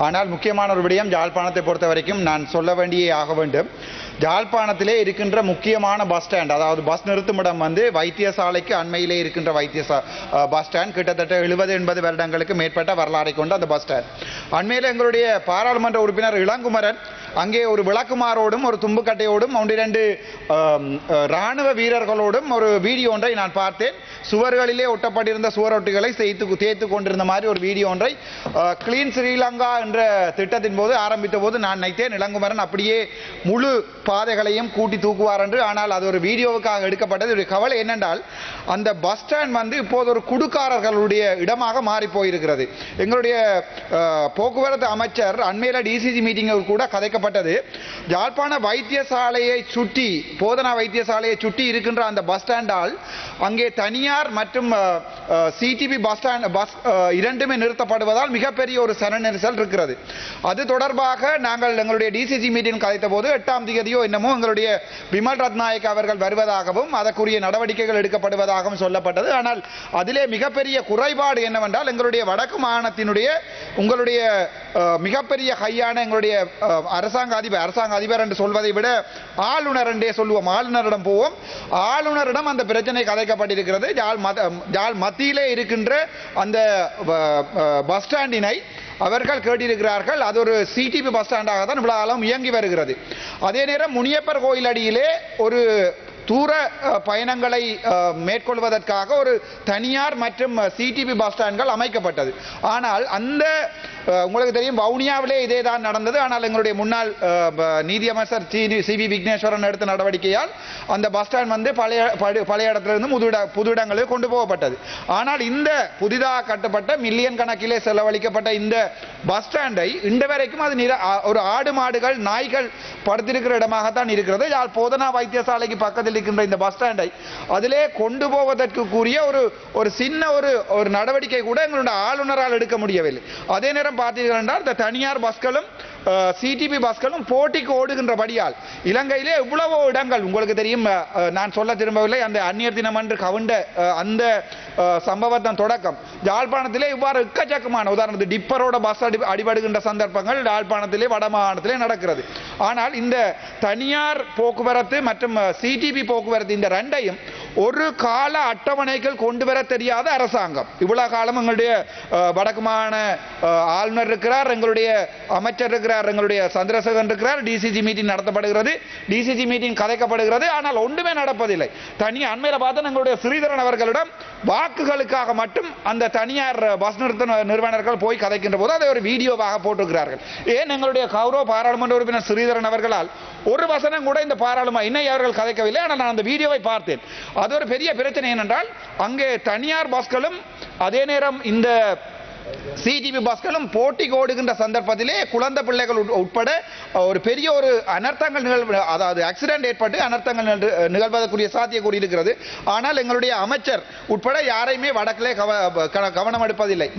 ஆனால் முக்கியமான ஒரு விடயம் யாழ்ப்பாணத்தை பொறுத்த வரைக்கும் நான் சொல்ல வேண்டியே ஆக வேண்டும். யாழ்ப்பாணத்திலே இருக்கின்ற முக்கியமான பஸ் ஸ்டாண்ட், அதாவது பஸ் நிறுத்துமிடம் வைத்தியசாலைக்கு அண்மையிலே இருக்கின்ற பஸ் ஸ்டாண்ட் கிட்டத்தட்ட 70-80 வருடங்களுக்கு மேற்பட்ட வரலாறை கொண்ட அந்த பஸ் ஸ்டாண்ட். அண்மையில் எங்களுடைய பாராளுமன்ற உறுப்பினர் இளங்குமரன் அங்கே ஒரு விளக்குமாரோடும் ஒரு தும்புக்கட்டையோடும் 1-2 இராணுவ வீரர்களோடும் ஒரு வீடியோ ஒன்றை நான் பார்த்தேன். சுவர்களிலே ஒட்டப்பட்டிருந்த சுவரொட்டிகளை தேய்த்து கொண்டிருந்த மாதிரி ஒரு வீடியோ ஒன்றை கிளீன் ஸ்ரீலங்கா என்ற திட்டத்தின் போது ஆரம்பித்த போது நான் நினைத்தேன் இளங்குமரன் அப்படியே முழு பாதைகளையும் கூட்டி தூக்குவார் என்று. ஆனால் அது ஒரு வீடியோவுக்காக எடுக்கப்பட்டது. ஒரு கவலை என்னென்றால் அந்த பஸ் ஸ்டாண்ட் இப்போது ஒரு குடுக்காரர்களுடைய இடமாக மாறி போயிருக்கிறது. எங்களுடைய போக்குவரத்து அமைச்சர் அண்மையில டிசிசி மீட்டிங்கில் கூட கதைக்கப்பட்டது. யாழ்ப்பாண வைத்தியசாலையை சுற்றி, போதனா வைத்தியசாலையை சுற்றி இருக்கின்ற அந்த பஸ் ஸ்டாண்டால் அங்கே தனியார் மற்றும் சிடிபி பஸ் இரண்டுமே நிறுத்தப்படுவதால் மிகப்பெரிய ஒரு சன நெரிசல் இருக்கிறது. அது தொடர்பாக நாங்கள் எங்களுடைய டிசிசி மீட்டிங் கதைத்த போது 8ஆம் தேதியோ என்னமோ எங்களுடைய விமல் ரத்நாயக் அவர்கள் வருவதாகவும் அதற்குரிய நடவடிக்கைகள் எடுக்கப்படுவதாகவும் சொல்லப்பட்டது. ஆனால் அதிலே மிகப்பெரிய குறைபாடு என்னவென்றால் எங்களுடைய வடக்கு மாகாணத்தினுடைய உங்களுடைய மிகப்பெரிய கையான எங்களுடைய அரசாங்க அதிபர் என்று சொல்வதை விட ஆளுநர் என்றே சொல்லுவோம். ஆளுநரிடம் போவோம். ஆளுநரிடம் அந்த பிரச்சனை கதைக்கப்பட்டிருக்கிறது. யாழ் மத்தியிலே இருக்கின்ற அந்த பஸ் ஸ்டாண்டினை அவர்கள் கேட்டிருக்கிறார்கள். அது ஒரு சிடிபி பஸ் ஸ்டாண்டாக தான் இவ்வளவு காலம் இயங்கி வருகிறது. அதே நேரம் முனியப்பர் கோயில் அடியிலே ஒரு தூர பயணங்களை மேற்கொள்வதற்காக ஒரு தனியார் மற்றும் சிடிபி பஸ் ஸ்டாண்ட்கள் அமைக்கப்பட்டது. ஆனால் அந்த உங்களுக்கு தெரியும் வவுனியாவிலே இதே தான் நடந்தது. ஆனால் எங்களுடைய முன்னாள் நீதியமைச்சர் சிவி விக்னேஸ்வரன் எடுத்த நடவடிக்கையால் அந்த பஸ் ஸ்டாண்ட் பழைய இடத்திலிருந்து புது இடங்களுக்கு கொண்டு போகப்பட்டது. ஆனால் இந்த புதிதாக கட்டப்பட்ட மில்லியன் கணக்கிலே செலவழிக்கப்பட்ட இந்த பஸ் ஸ்டாண்டை இன்று வரைக்கும் அது ஒரு ஆடு மாடுகள் நாய்கள் படுத்திருக்கிற இடமாகத்தான் இருக்கிறது. யாழ் போதனா வைத்தியசாலைக்கு பக்கத்தில் இருக்கின்ற இந்த பஸ் ஸ்டாண்டை அதிலே கொண்டு போவதற்கு கூறிய ஒரு சின்ன ஒரு நடவடிக்கை கூட எங்களுடைய ஆளுநரால் எடுக்க முடியவில்லை. அதே நேரம் பார்த்தீர்கள் என்றால் இந்த தனியார் பஸ்களும் சிடிபி பஸ்களும் போட்டிக்கு ஓடுகின்றபடியால் இலங்கையிலே இவ்வளவோ இடங்கள் உங்களுக்கு தெரியும். நான் சொல்ல திரும்பவில்லை. அந்த அந்நியர் தினம் என்று கவுண்ட அந்த சம்பவத்தின் தொடக்கம் யாழ்ப்பாணத்திலே இவ்வாறு எக்கச்சக்கமான உதாரணத்துக்கு டிப்பரோட பஸ் அடிபடுகின்ற சந்தர்ப்பங்கள் யாழ்ப்பாணத்திலே வட மாகாணத்திலே நடக்கிறது. ஆனால் இந்த தனியார் போக்குவரத்து மற்றும் சிடிபி போக்குவரத்து இந்த ரெண்டையும் ஒரு கால அட்டவணைகள் கொண்டு வர தெரியாத அரசாங்கம். இவ்வளவு காலம் எங்களுடைய வடக்கு மாகாண ஆளுநர் இருக்கிறார், எங்களுடைய அமைச்சர் இருக்கிறார், எங்களுடைய சந்திரசேகரன் இருக்கிறார். டிசிசி மீட்டிங் நடத்தப்படுகிறது, டிசிசி மீட்டிங் கதைக்கப்படுகிறது. ஆனால் ஒன்றுமே நடப்பதில்லை. தனி அண்மையில் பார்த்தா எங்களுடைய ஸ்ரீதரன் அவர்களிடம் வாக்குகளுக்காக மட்டும் அந்த தனியார் பஸ் நிறுத்த நிறுவனர்கள் போய் கதைக்கின்ற போது அதை ஒரு வீடியோவாக போட்டிருக்கிறார்கள். ஏன் எங்களுடைய கௌரவ பாராளுமன்ற உறுப்பினர் ஸ்ரீதரன் அவர்களால் ஒரு வசனம் கூட இந்த பாராளுமன்ற இன்னும் அவர்கள் கதைக்கவில்லை. ஆனால் நான் அந்த வீடியோவை பார்த்தேன். அது ஒரு பெரிய பிரச்சனை. என்னென்றால் அங்கே தனியார் பஸ்களும் அதே நேரம் இந்த சிடிபி பஸ்களும் போட்டிக்கு ஓடுகின்ற சந்தர்ப்பத்திலே குழந்தை பிள்ளைகள் உட்பட ஒரு பெரிய ஒரு அனர்த்தங்கள் அதாவது ஆக்சிடென்ட் ஏற்பட்டு அனர்த்தங்கள் நிகழ்வதற்குரிய சாத்தியக்கூறி இருக்கிறது. ஆனால் எங்களுடைய அமைச்சர் உட்பட யாரையுமே வடக்கிலே கவனம் எடுப்பதில்லை.